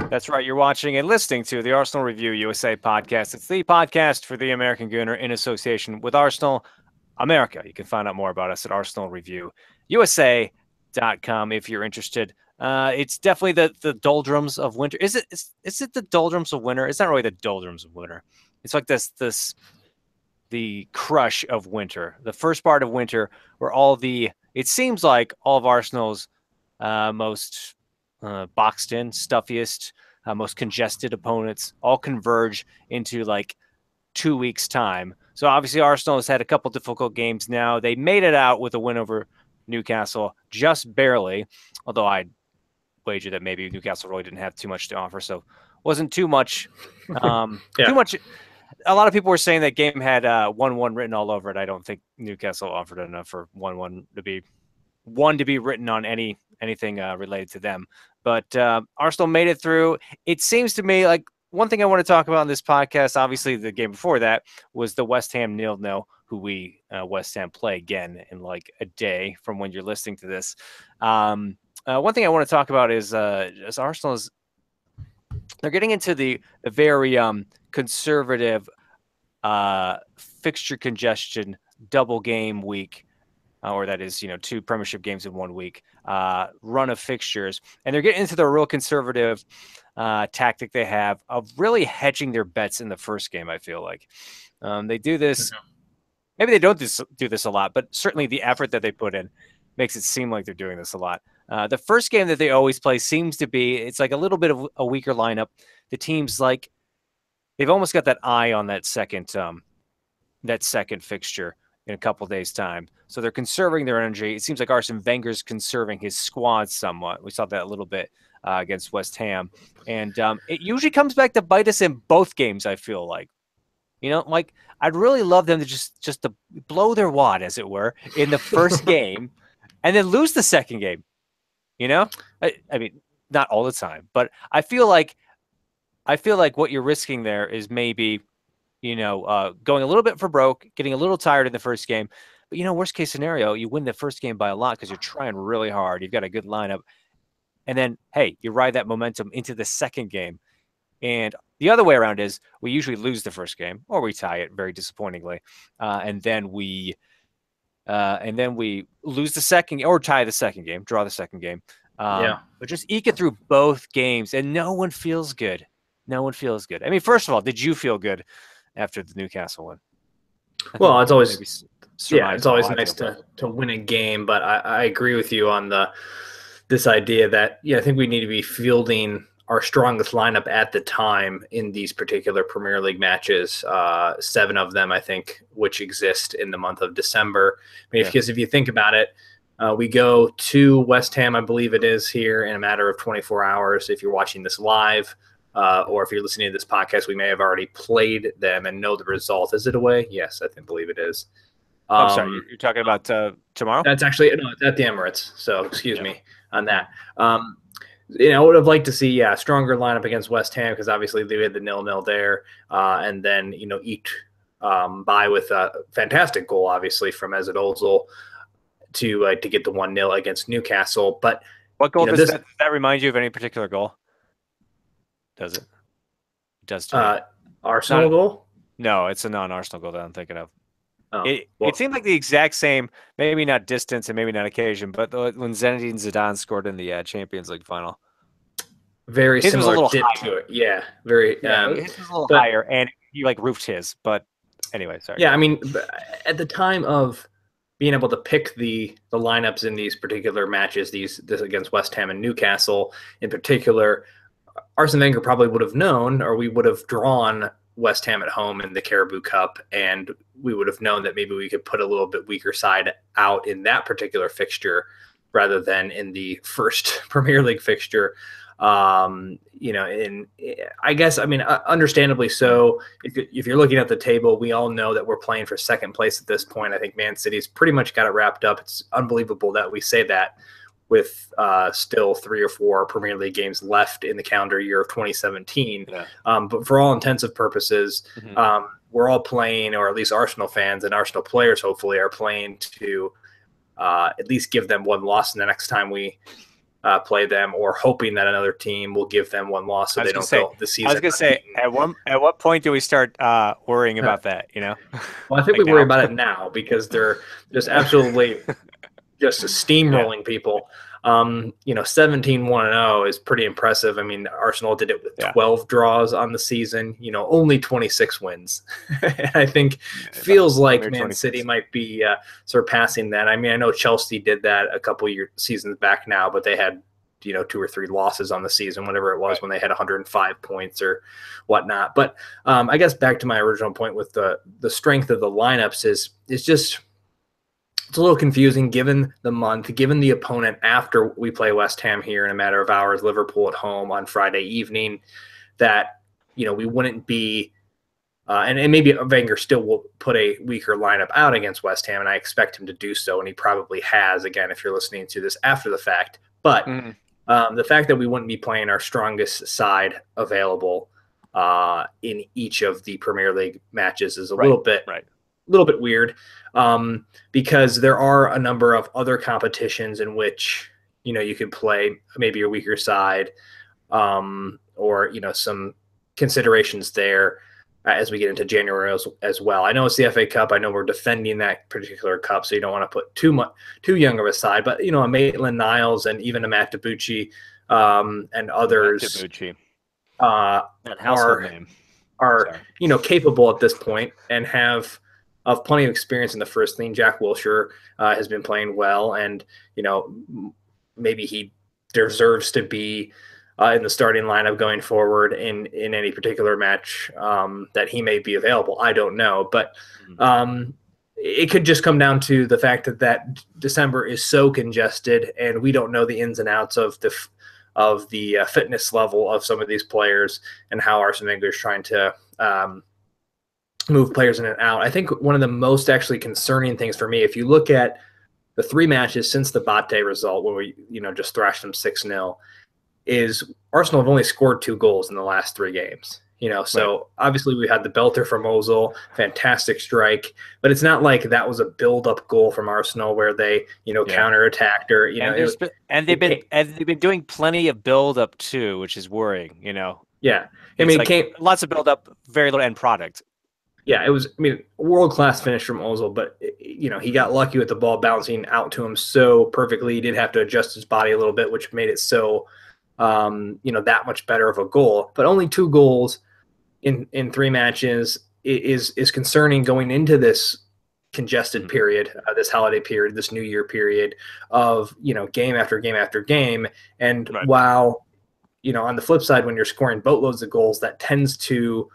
That's right. You're watching and listening to the Arsenal Review USA podcast. It's the podcast for the American Gooner in association with Arsenal America. You can find out more about us at arsenalreviewusa.com if you're interested. It's definitely the doldrums of winter. Is it the doldrums of winter? It's not really the doldrums of winter. It's like this the crush of winter. The first part of winter where it seems like all of Arsenal's most boxed in, stuffiest, most congested opponents all converge into like 2 weeks' time. So obviously Arsenal has had a couple difficult games now. They made it out with a win over Newcastle, just barely, although I'd wager that maybe Newcastle really didn't have too much to offer. So wasn't too much. Yeah. Too much. A lot of people were saying that game had 1-1 written all over it. I don't think Newcastle offered enough for 1-1 to be written on anything related to them. But Arsenal made it through. It seems to me like one thing I want to talk about in this podcast, obviously the game before that, was the West Ham 0-0, who we West Ham play again in like a day from when you're listening to this. One thing I want to talk about is as Arsenal is they're getting into the very conservative fixture congestion double game week, or that is, 2 Premiership games in 1 week, run of fixtures. And they're getting into the real conservative tactic they have of really hedging their bets in the first game, I feel like. They do this. Maybe they don't do this a lot, but certainly the effort that they put in makes it seem like they're doing this a lot. The first game that they always play seems to be, it's like a little bit of a weaker lineup. The team's like, they've almost got that eye on that second fixture in a couple days' time. So they're conserving their energy. It seems like Arsene Wenger's conserving his squad somewhat. We saw that a little bit against West Ham. And it usually comes back to bite us in both games, I feel like. Like I'd really love them to just to blow their wad, as it were, in the first game and then lose the second game. I mean, not all the time, but I feel like what you're risking there is maybe going a little bit for broke, getting a little tired in the first game. But, worst case scenario, you win the first game by a lot because you're trying really hard. You've got a good lineup. And then, hey, you ride that momentum into the second game. And the other way around is we usually lose the first game or we tie it very disappointingly. And then we lose the second or tie the second game, draw the second game. But just eke it through both games and no one feels good. No one feels good. I mean, first of all, did you feel good after the Newcastle one? Well, it's always nice to win a game, but I agree with you on this idea that I think we need to be fielding our strongest lineup at the time in these particular Premier League matches. 7 of them, I think, which exist in the month of December. I mean, because if you think about it, we go to West Ham, I believe it is, here in a matter of 24 hours. If you're watching this live, or if you're listening to this podcast, we may have already played them and know the result. Is it away? Yes, I believe it is. I'm sorry, you're talking about tomorrow? That's actually it's at the Emirates. So excuse me on that. I would have liked to see a stronger lineup against West Ham because obviously they had the 0-0 there, and then eked by with a fantastic goal, obviously from Mesut Ozil to get the 1-0 against Newcastle. But what goal does that remind you of? Any particular goal? Does it? It does to Arsenal goal? No, it's a non-Arsenal goal that I'm thinking of. Oh, it seemed like the exact same, maybe not distance and maybe not occasion, but when Zinedine Zidane scored in the Champions League final. Very similar dip to it. Yeah, very. His was a little higher, and he roofed his. But anyway, sorry. Yeah, I mean, at the time of being able to pick the lineups in these particular matches, this against West Ham and Newcastle in particular, Arsene Wenger probably would have known, or we would have drawn West Ham at home in the Carabao Cup, and we would have known that maybe we could put a little bit weaker side out in that particular fixture rather than in the first Premier League fixture. I guess, understandably so. If you're looking at the table, we all know that we're playing for second place at this point. I think Man City's pretty much got it wrapped up. It's unbelievable that we say that with still 3 or 4 Premier League games left in the calendar year of 2017. Yeah. But for all intensive purposes, we're all playing, or at least Arsenal fans and Arsenal players hopefully are playing to at least give them one loss in the next time we play them, or hoping that another team will give them one loss so they don't go the I was season gonna say, unbeaten. at what point do we start worrying about that? You know, Well, I think like we worry now. about it now because they're just absolutely just Yeah, steamrolling people. 17-1-0 is pretty impressive. I mean, Arsenal did it with yeah, 12 draws on the season, only 26 wins. I think about feels like under Man City 26. might be surpassing that. I mean, I know Chelsea did that a couple seasons back now, but they had, 2 or 3 losses on the season, whatever it was, Right. when they had 105 points or whatnot. But I guess back to my original point with the strength of the lineups is just it's a little confusing given the month, given the opponent after we play West Ham here in a matter of hours, Liverpool at home on Friday evening, that, we wouldn't be, and maybe Wenger still will put a weaker lineup out against West Ham, and I expect him to do so, and he probably has, again, if you're listening to this after the fact. But Mhm. the fact that we wouldn't be playing our strongest side available in each of the Premier League matches is a Right. little bit Right. weird, because there are a number of other competitions in which you could play maybe your weaker side, or some considerations there as we get into January as well. I know it's the FA Cup. I know we're defending that particular cup, so you don't want to put too young of a side. But a Maitland-Niles and even a Matt Debuchy, and Matt others Debucci, that household are name. are Sorry. capable at this point and have of plenty of experience in the first team. Jack Wilshere has been playing well, and maybe he deserves to be in the starting lineup going forward in any particular match that he may be available. I don't know, but Mhm. it could just come down to the fact that December is so congested, and we don't know the ins and outs of the fitness level of some of these players and how Arsene Wenger is trying to move players in and out. I think one of the most actually concerning things for me, if you look at the 3 matches since the Bate result, where we just thrashed them 6-0, is Arsenal have only scored 2 goals in the last 3 games. Right. So obviously we had the belter from Ozil, fantastic strike, but it's not like that was a build-up goal from Arsenal where they, Yeah. counterattacked, or And there's been, it and they've been doing plenty of build up too, which is worrying. yeah. I It's mean, it like came lots of build up, very little end product. yeah, it was. I mean, world class finish from Ozil, but he Mhm. got lucky with the ball bouncing out to him so perfectly. He did have to adjust his body a little bit, which made it so that much better of a goal. But only 2 goals in 3 matches is concerning going into this congested Mhm. period, this holiday period, this New Year period of game after game after game. And Right. while on the flip side, when you're scoring boatloads of goals, that tends to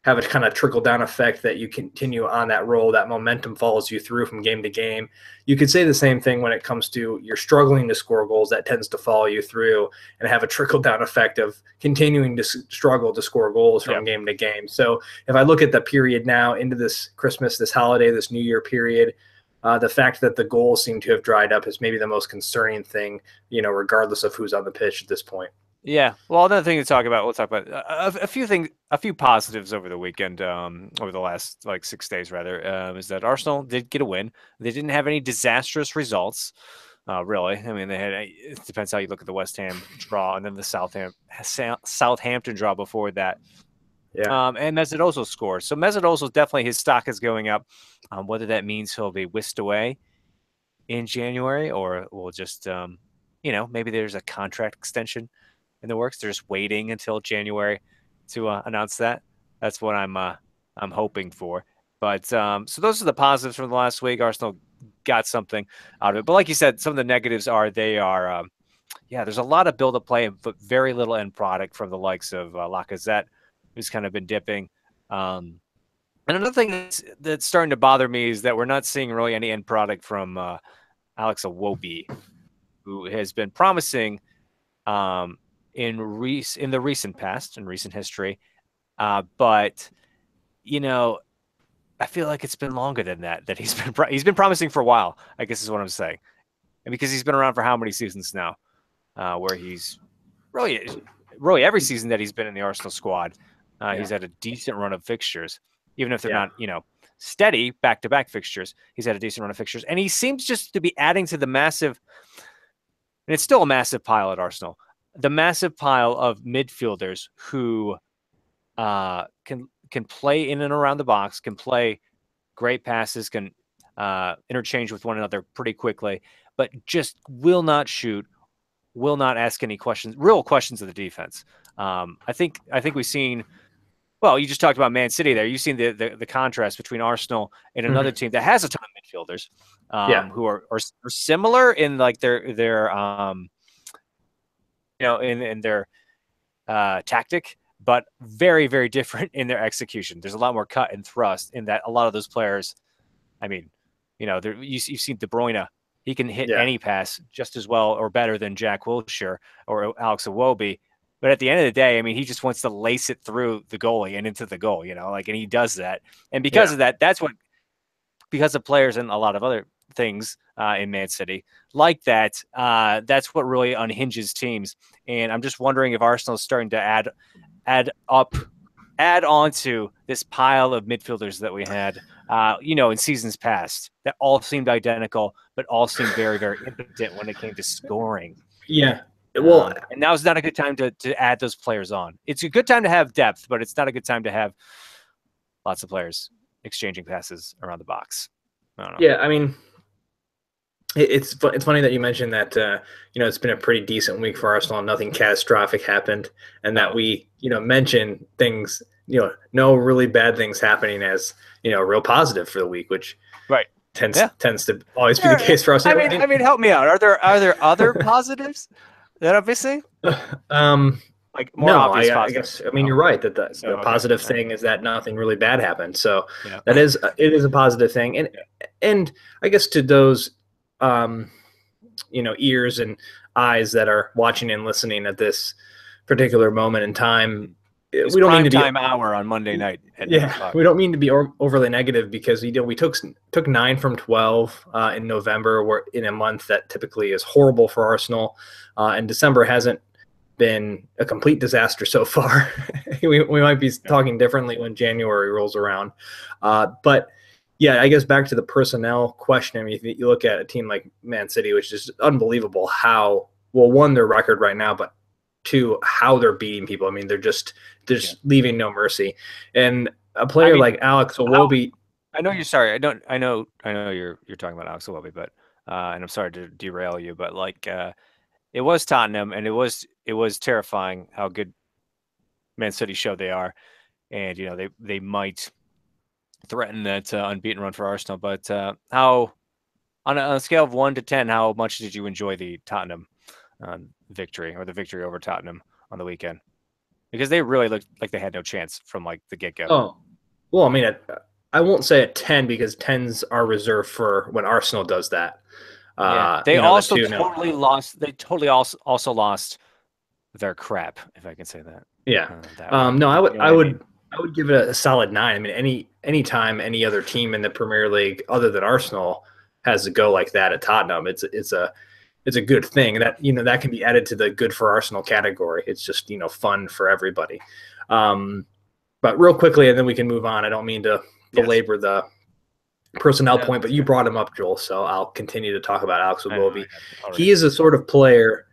have a kind of trickle down effect that you continue on that roll, that momentum follows you through from game to game. You could say the same thing when it comes to you're struggling to score goals, that tends to follow you through and have a trickle down effect of continuing to struggle to score goals Yeah. from game to game. So if I look at the period now into this Christmas, this holiday, this New Year period, the fact that the goals seem to have dried up is maybe the most concerning thing, regardless of who's on the pitch at this point. Yeah. Well, another thing to talk about, we'll talk about a few things, a few positives over the weekend, over the last like 6 days rather, is that Arsenal did get a win. They didn't have any disastrous results, really. I mean, it depends how you look at the West Ham draw and then the Southampton draw before that. Yeah. And Mesut Ozil scores. So Mesut Ozil definitely, his stock is going up. Whether that means he'll be whisked away in January or we'll just, maybe there's a contract extension in the works. They're just waiting until January to announce that. That's what I'm hoping for. But so those are the positives from the last week. Arsenal got something out of it. But like you said, some of the negatives are there's a lot of build up play, but very little end product from the likes of Lacazette, who's kind of been dipping. And another thing that's starting to bother me is that we're not seeing really any end product from Alex Iwobi, who has been promising um, in the recent past, in recent history. But I feel like it's been longer than that he's been promising for a while, I guess is what I'm saying. And because he's been around for how many seasons now, where he's really every season that he's been in the Arsenal squad, he's Yeah. had a decent run of fixtures, even if they're Yeah. not, steady back-to-back fixtures. He's had a decent run of fixtures, and he seems just to be adding to the massive and it's still a massive pile at Arsenal. The massive pile of midfielders who can play in and around the box, can play great passes, can interchange with one another pretty quickly, but just will not shoot, will not ask any questions, real questions of the defense. I think we've seen. Well, you just talked about Man City there. You've seen the contrast between Arsenal and another team that has a ton of midfielders who are similar in like their in their tactic, but very, very different in their execution. There's a lot more cut and thrust in that a lot of those players, I mean, you've seen De Bruyne. He can hit any pass just as well or better than Jack Wilshere or Alex Iwobi. But at the end of the day, I mean, he just wants to lace it through the goalie and into the goal, and he does that. And because of that, because of players and a lot of other things in Man City like that, that's what really unhinges teams. And I'm just wondering if Arsenal is starting to add on to this pile of midfielders that we had, in seasons past that all seemed identical, but all seemed very, very impotent when it came to scoring. Yeah. Well, and now's not a good time to add those players on. It's a good time to have depth, but it's not a good time to have lots of players exchanging passes around the box. I don't know. Yeah, I mean, it's funny that you mentioned that. It's been a pretty decent week for Arsenal. Nothing catastrophic happened, and that we mention things. No really bad things happening as real positive for the week, which tends to always be the case for us. I mean, help me out. Are there other positives that I'm missing? Like more obvious positives. I guess you're right that the positive thing is that nothing really bad happened. So it is a positive thing, and I guess to those ears and eyes that are watching and listening at this particular moment in time. We don't mean to be time hour on Monday night. We don't mean to be overly negative because we took 9 from 12 in November. We're in a month that typically is horrible for Arsenal, and December hasn't been a complete disaster so far. we might be talking differently when January rolls around, but yeah, I guess back to the personnel question. I mean, if you look at a team like Man City, which is unbelievable how one their record right now, but two, how they're beating people. I mean, they're just leaving no mercy. And a player like Alex Iwobi. I know you're sorry. I know you're talking about Alex Iwobi, but and I'm sorry to derail you, but like it was Tottenham, and it was terrifying how good Man City showed they are, and they might threaten that unbeaten run for Arsenal. But how on a scale of 1 to 10, how much did you enjoy the Tottenham victory or the victory over Tottenham on the weekend? Because they really looked like they had no chance from like the get-go. Oh, well, I mean, I won't say a 10 because 10s are reserved for when Arsenal does that. They also totally lost. They totally also lost their crap, if I can say that. Yeah. No, I would give it a solid 9. I mean, any time any other team in the Premier League other than Arsenal has to go like that at Tottenham, it's a good thing. That that can be added to the good for Arsenal category. It's just fun for everybody. But real quickly, and then we can move on. I don't mean to belabor the personnel point, but you brought him up, Joel, so I'll continue to talk about Alex Iwobi. He is a sort of player.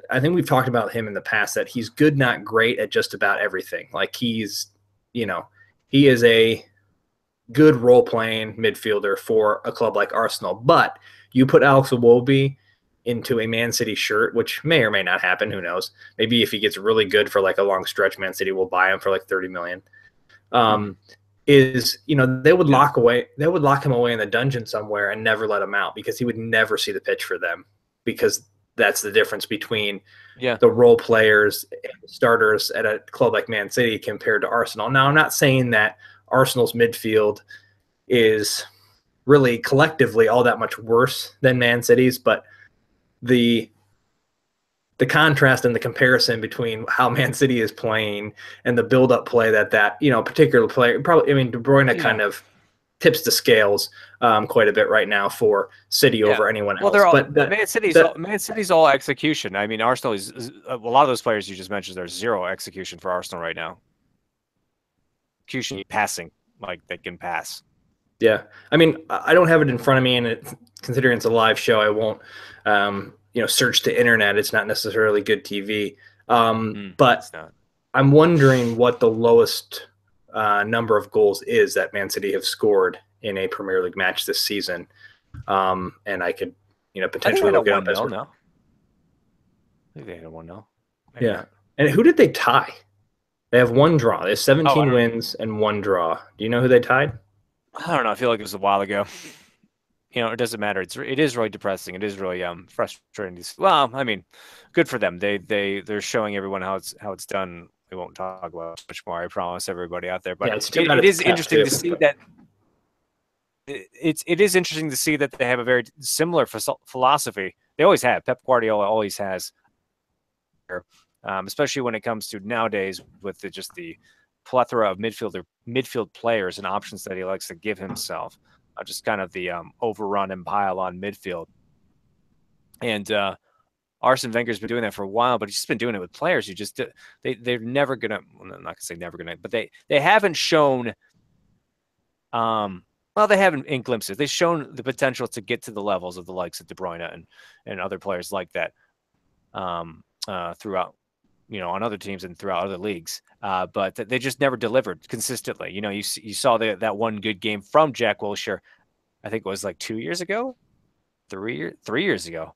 I think we've talked about him in the past that he's good, not great at just about everything. Like he is a good role-playing midfielder for a club like Arsenal. But you put Alex Iwobi into a Man City shirt, which may or may not happen. Who knows? Maybe if he gets really good for like a long stretch, Man City will buy him for like 30 million. They would lock him away in the dungeon somewhere and never let him out because he would never see the pitch for them, because that's the difference between the role players and the starters at a club like Man City compared to Arsenal. Now, I'm not saying that Arsenal's midfield is really collectively all that much worse than Man City's, but the contrast and the comparison between how Man City is playing and the build-up play that particular player, probably, I mean, De Bruyne kind of tips the scales quite a bit right now for City over anyone else. Well, Man City's all execution. I mean, Arsenal is a lot of those players you just mentioned. There's zero execution for Arsenal right now. Execution, passing, like they can pass. Yeah, I mean, I don't have it in front of me, and considering it's a live show, I won't search the internet. It's not necessarily good TV. But It's not. I'm wondering what the lowest number of goals is that Man City have scored in a Premier League match this season. And I could, I think they potentially had a look it up 1-0, no? I think they had a 1-0. Maybe yeah. not. And who did they tie? They have one draw. They have 17 Oh, wins and one draw. Do you know who they tied? I don't know. I feel like it was a while ago. It doesn't matter. It is really depressing. It is really frustrating. Well, I mean, good for them. They're showing everyone how it's done. We won't talk about much more. I promise everybody out there. But Yeah, it's too bad it it's is Pep interesting too. to see that it is interesting to see that they have a very similar philosophy. They always have. Pep Guardiola always has, especially when it comes to nowadays with just the plethora of midfield players and options that he likes to give himself. Just kind of the overrun and pile on midfield. And Arsene Wenger's been doing that for a while, but he's just been doing it with players who just they're never gonna. Well, I'm not gonna say never gonna, but they haven't shown. Well, they haven't in glimpses. They've shown the potential to get to the levels of the likes of De Bruyne and other players like that throughout, on other teams and throughout other leagues. But they just never delivered consistently. You saw that one good game from Jack Wilshere. I think it was like 2 years ago, 3 years ago,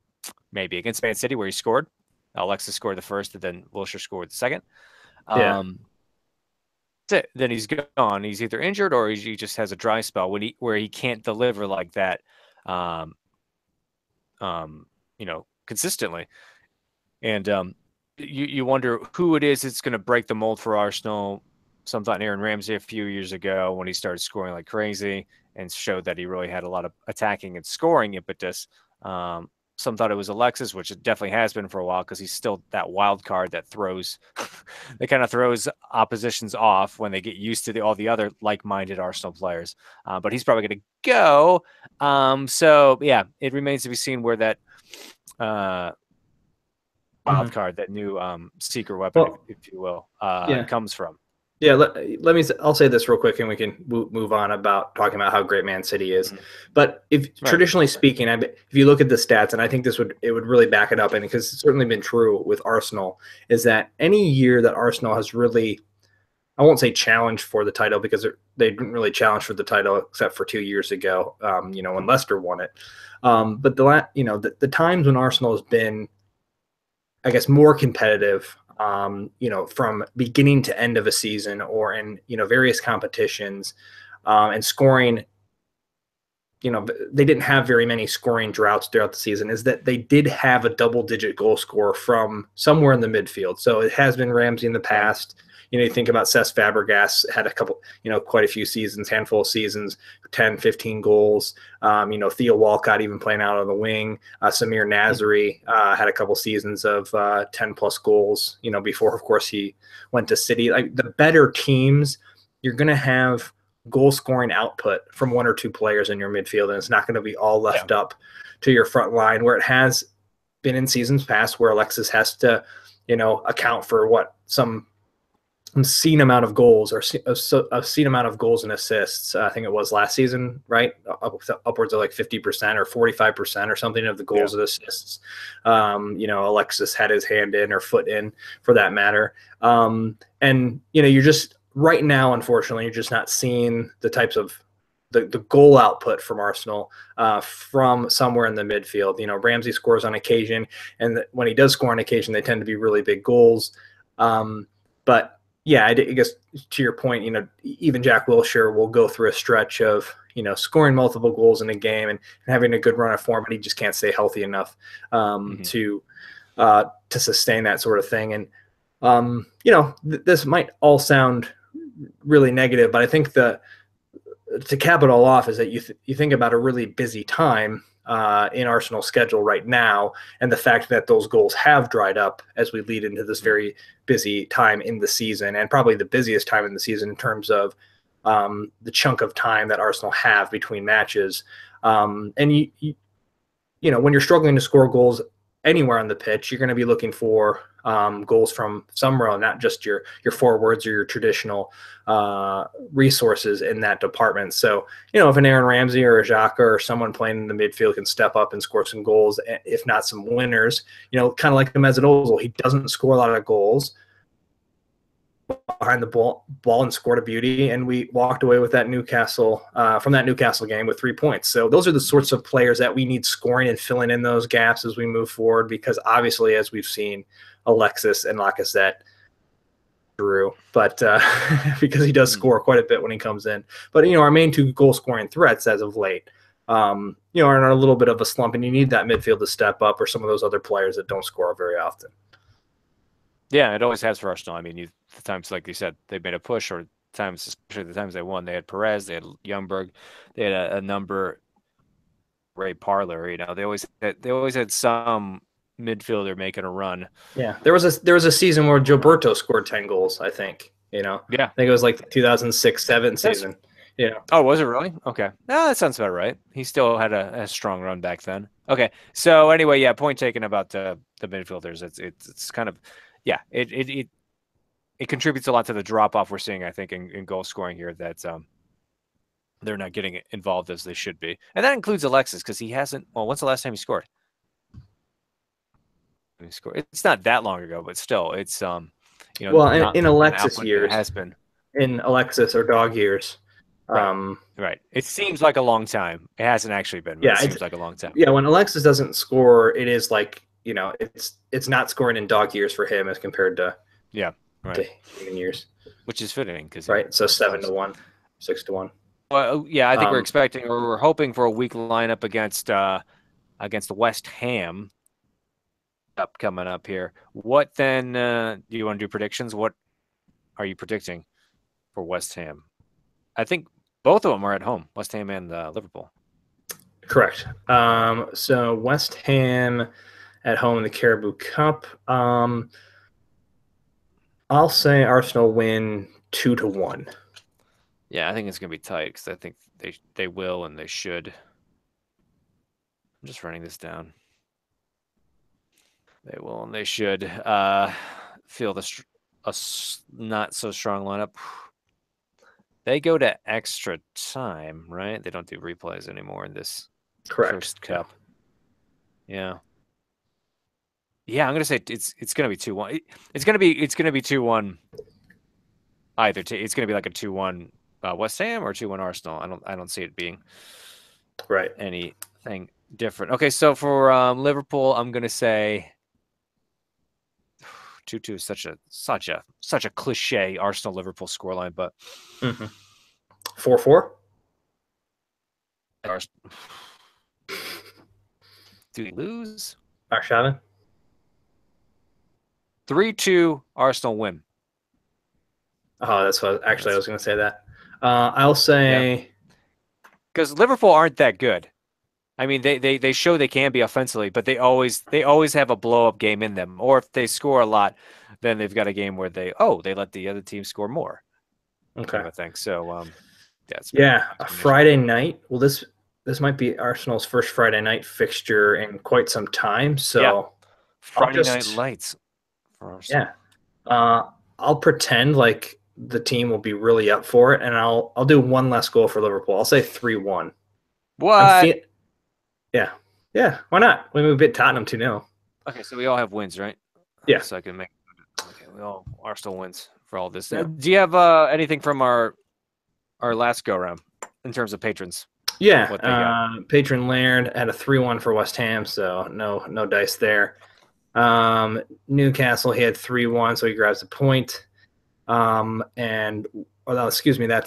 maybe, against Man City, where he scored. Alexis scored the first, and then Wilshere scored the second. Yeah. That's it. Then he's gone. He's either injured or he just has a dry spell where he can't deliver like that, consistently. And you wonder who it is that's going to break the mold for Arsenal. Some thought Aaron Ramsey a few years ago when he started scoring like crazy and showed that he really had a lot of attacking and scoring impetus. Some thought it was Alexis, which it definitely has been for a while because he's still that wild card that throws, that kind of throws oppositions off when they get used to all the other like-minded Arsenal players. But he's probably going to go. So yeah, it remains to be seen where that wild card, that new secret weapon, if you will, comes from. Yeah, I'll say this real quick, and we can move on about talking about how great Man City is. But traditionally speaking, if you look at the stats, and I think it would really back it up, and because it's certainly been true with Arsenal, is that any year that Arsenal has really, I won't say challenged for the title because they didn't really challenge for the title except for 2 years ago, when Leicester won it. But the times when Arsenal has been, I guess, more competitive, from beginning to end of a season or in, various competitions, and scoring, they didn't have very many scoring droughts throughout the season, is that they did have a double-digit goal scorer from somewhere in the midfield. So it has been Ramsey in the past. You think about Cesc Fabregas, had a couple, quite a few seasons, handful of seasons, 10, 15 goals. Theo Walcott even playing out on the wing. Samir Nasri had a couple seasons of 10 plus goals, before, of course, he went to City. Like the better teams, you're going to have goal scoring output from one or two players in your midfield, and it's not going to be all left up to your front line, where it has been in seasons past where Alexis has to, account for some obscene amount of goals or obscene amount of goals and assists. I think it was last season, right? Upwards of like 50% or 45% or something of the goals and assists. Alexis had his hand in or foot in for that matter. And you're just right now, unfortunately, you're just not seeing the types of the goal output from Arsenal from somewhere in the midfield. Ramsey scores on occasion, and when he does score on occasion, they tend to be really big goals. But yeah, I guess to your point, even Jack Wilshere will go through a stretch of, scoring multiple goals in a game and having a good run of form, but he just can't stay healthy enough to sustain that sort of thing. And, this might all sound really negative, but I think to cap it all off is that you think about a really busy time in Arsenal's schedule right now, and the fact that those goals have dried up as we lead into this very busy time in the season, and probably the busiest time in the season in terms of the chunk of time that Arsenal have between matches. And when you're struggling to score goals anywhere on the pitch, you're going to be looking for goals from somewhere, not just your forwards or your traditional resources in that department. So, if an Aaron Ramsey or a Xhaka or someone playing in the midfield can step up and score some goals, if not some winners, kind of like the Mesut Ozil, he doesn't score a lot of goals behind the ball and scored a beauty, and we walked away with that Newcastle from that Newcastle game with 3 points. So those are the sorts of players that we need scoring and filling in those gaps as we move forward, because obviously, as we've seen, Alexis and Lacazette drew, but because he does score quite a bit when he comes in. But our main 2 goal scoring threats as of late are in a little bit of a slump, and you need that midfield to step up, or some of those other players that don't score very often. Yeah, it always has for Arsenal. I mean, the times, like you said, they made a push, or times, especially the times they won, they had Perez, they had Youngberg, they had a number, Ray Parler. They always had some midfielder making a run. Yeah, there was a season where Gilberto scored 10 goals. I think. Yeah, I think it was like the 2006-07 season. Oh, was it really? Okay. No, that sounds about right. He still had a strong run back then. Okay. So anyway, yeah, point taken about the midfielders. It's kind of, yeah, it contributes a lot to the drop off we're seeing, I think, in goal scoring here, that they're not getting involved as they should be. And that includes Alexis, because he hasn't, well, when's the last time he scored? It's not that long ago, but still, it's well, in Alexis years, it has been in Alexis or dog years. Right. It seems like a long time. It hasn't actually been. But yeah, it seems like a long time. Yeah, when Alexis doesn't score, it is like, it's not scoring in dog years for him as compared to to human years, which is fitting, because right. So 7-1, 6-1. Well, yeah, I think we're expecting, or we're hoping for, a weak lineup against the West Ham coming up here. What then? Do you want to do predictions? What are you predicting for West Ham? I think both of them are at home, West Ham and Liverpool. Correct. So West Ham at home in the Carabao Cup. I'll say Arsenal win 2-1. Yeah, I think it's going to be tight, because I think they will and they should. I'm just writing this down. They will and they should feel a not so strong lineup. They go to extra time, right? They don't do replays anymore in this first cup. Yeah. Yeah, I'm gonna say it's gonna be 2-1. It's gonna be 2-1. Either it's gonna be like a 2-1 West Ham or 2-1 Arsenal. I don't see it being anything different. Okay, so for Liverpool, I'm gonna say 2-2 is such a cliche Arsenal Liverpool scoreline, but 4-4. Do we lose? Arshavin? 3-2 Arsenal win. Oh, that's what I was going to say that. I'll say, because Liverpool aren't that good. I mean, they show they can be offensively, but they always have a blow up game in them. Or if they score a lot, then they've got a game where they let the other team score more. Okay, I think so. A Friday night. Well, this might be Arsenal's first Friday night fixture in quite some time. So Friday night lights for Arsenal. Yeah, I'll pretend like the team will be really up for it, and I'll do one less goal for Liverpool. I'll say 3-1. What? Yeah. Why not? We beat Tottenham 2-0. Okay, so we all have wins, right? Yeah. So I can make. Okay, Arsenal wins for all this. Yeah. Do you have anything from our last go round in terms of patrons? Yeah. Patron Laird had a 3-1 for West Ham, so no dice there. Newcastle, he had 3-1, so he grabs a point. That's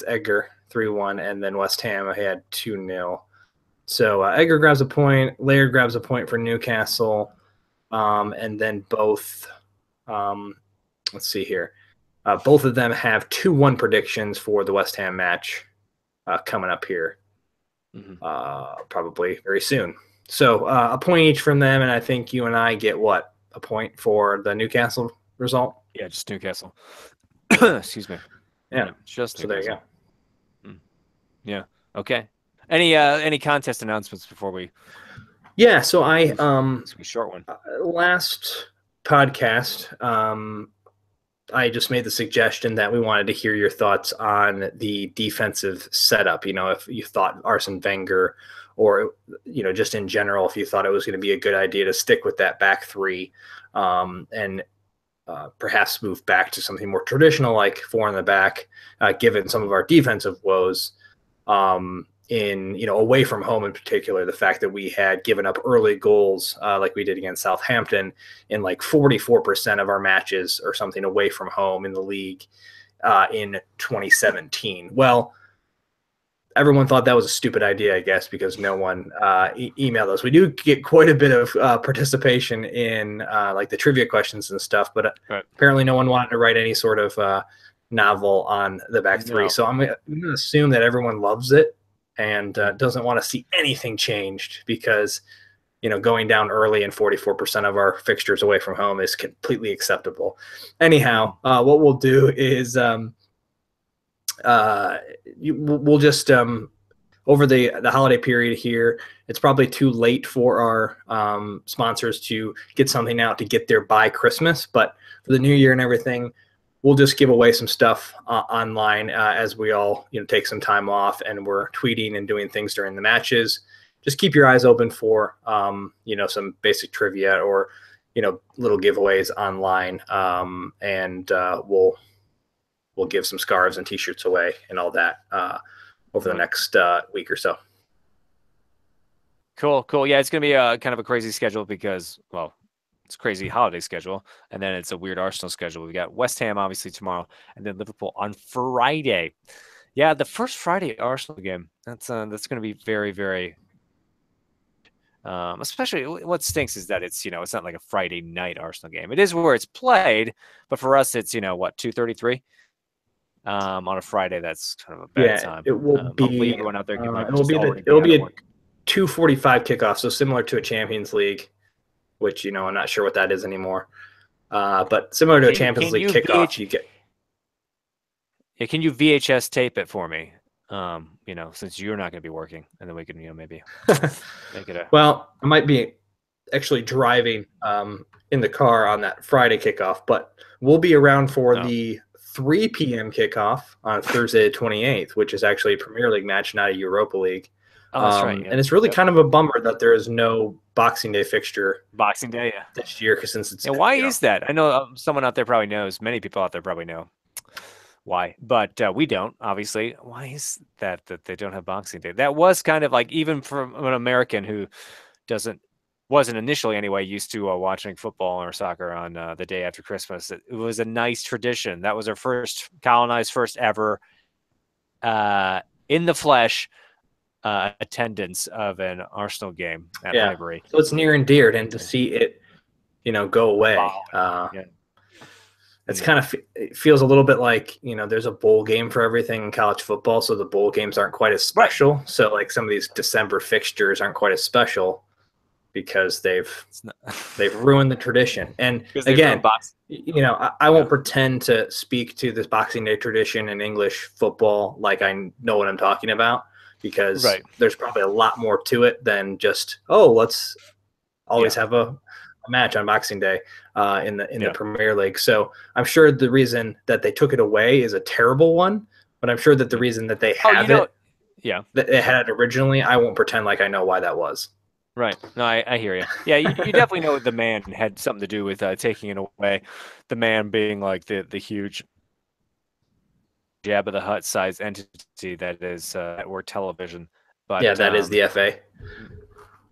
Edgar, 3-1, and then West Ham he had 2-0. So Edgar grabs a point, Laird grabs a point for Newcastle, and then both. Let's see here. Both of them have 2-1 predictions for the West Ham match coming up here, probably very soon. So a point each from them, and I think you and I get a point for the Newcastle result. Yeah, just Newcastle. Excuse me. Yeah, just Newcastle. So there you go. Yeah. Okay. Any contest announcements before we Yeah, so I It's gonna be a short one. last podcast, I just made the suggestion that we wanted to hear your thoughts on the defensive setup. You know, if you thought Arsene Wenger, or just in general, if you thought it was going to be a good idea to stick with that back three, and perhaps move back to something more traditional like four in the back, given some of our defensive woes. In away from home in particular, the fact that we had given up early goals like we did against Southampton in like 44% of our matches or something away from home in the league in 2017. Well, everyone thought that was a stupid idea, I guess, because no one emailed us. We do get quite a bit of participation in like the trivia questions and stuff, but apparently no one wanted to write any sort of novel on the back three. So I'm going to assume that everyone loves it and doesn't want to see anything changed, because going down early and 44% of our fixtures away from home is completely acceptable. Anyhow, what we'll do is we'll just over the holiday period here, it's probably too late for our sponsors to get something out to get there by Christmas, but for the new year and everything, we'll just give away some stuff online as we all take some time off, and we're tweeting and doing things during the matches. Just keep your eyes open for some basic trivia or little giveaways online, and we'll give some scarves and t-shirts away and all that over the next week or so. Cool. Yeah, it's gonna be a kind of a crazy schedule because, well, it's a crazy holiday schedule, and then it's a weird Arsenal schedule. We got West Ham obviously tomorrow, and then Liverpool on Friday. Yeah, the first Friday Arsenal game. That's going to be very, very. Especially what stinks is that it's it's not like a Friday night Arsenal game. It is where it's played, but for us it's 2:33 on a Friday. That's kind of a bad time. It will be. Hopefully everyone out there can it'll be a 2:45 kickoff, so similar to a Champions League, which I'm not sure what that is anymore. But similar to a Champions League kickoff, you get. Yeah, can you VHS tape it for me? Since you're not going to be working, and then we can maybe make it a. Well, I might be actually driving in the car on that Friday kickoff, but we'll be around for the 3 p.m. kickoff on Thursday the 28th, which is actually a Premier League match, not a Europa League. Oh, that's right. Yeah. And it's really kind of a bummer that there is no Boxing Day fixture. Boxing Day, yeah. This year, because since it's. And why is that? I know someone out there probably knows. Many people out there probably know why, but we don't. Obviously, why is that they don't have Boxing Day? That was kind of like, even from an American who wasn't initially anyway used to watching football or soccer on the day after Christmas. It was a nice tradition. That was our first colonized, first ever in the flesh attendance of an Arsenal game at Highbury. So it's near and dear, and to see it, go away. Wow. It's kind of, it feels a little bit like, there's a bowl game for everything in college football, so the bowl games aren't quite as special. Right. So like some of these December fixtures aren't quite as special because they've ruined the tradition. And again, I won't pretend to speak to this Boxing Day tradition in English football like I know what I'm talking about, because there's probably a lot more to it than just, let's always have a match on Boxing Day in the Premier League. So I'm sure the reason that they took it away is a terrible one, but I'm sure that the reason that they have that they had it originally, I won't pretend like I know why that was. Right. No, I hear you. Yeah, you definitely know the man had something to do with taking it away. The man being like the huge Jabba the Hutt size entity that is or television. But that is the FA.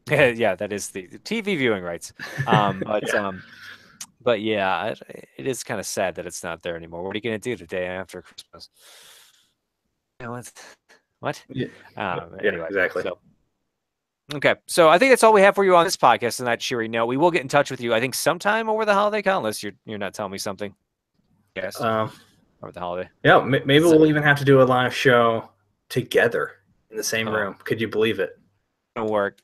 Yeah, that is the TV viewing rights. But yeah, it is kind of sad that it's not there anymore. What are you going to do the day after Christmas? What? Anyway, exactly. Okay, so I think that's all we have for you on this podcast tonight, Shiri. No, we will get in touch with you, I think, sometime over the holiday, unless you're not telling me something. Yes. Over the holiday. Yeah, maybe we'll even have to do a live show together in the same room. Could you believe it? It'll work.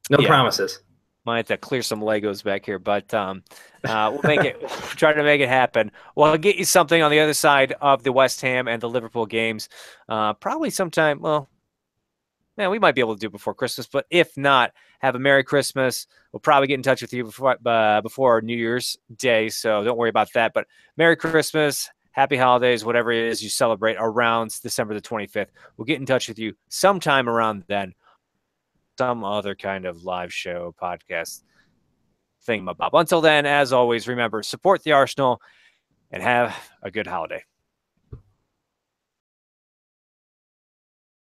No promises. Might have to clear some Legos back here, but we'll make it. We'll try to make it happen. We'll get you something on the other side of the West Ham and the Liverpool games. Probably sometime. Well, Man, we might be able to do it before Christmas, but if not, have a Merry Christmas. We'll probably get in touch with you before New Year's Day, so don't worry about that. But Merry Christmas, Happy Holidays, whatever it is you celebrate around December the 25th. We'll get in touch with you sometime around then. Some other kind of live show podcast thingamabob. Until then, as always, remember, support the Arsenal and have a good holiday.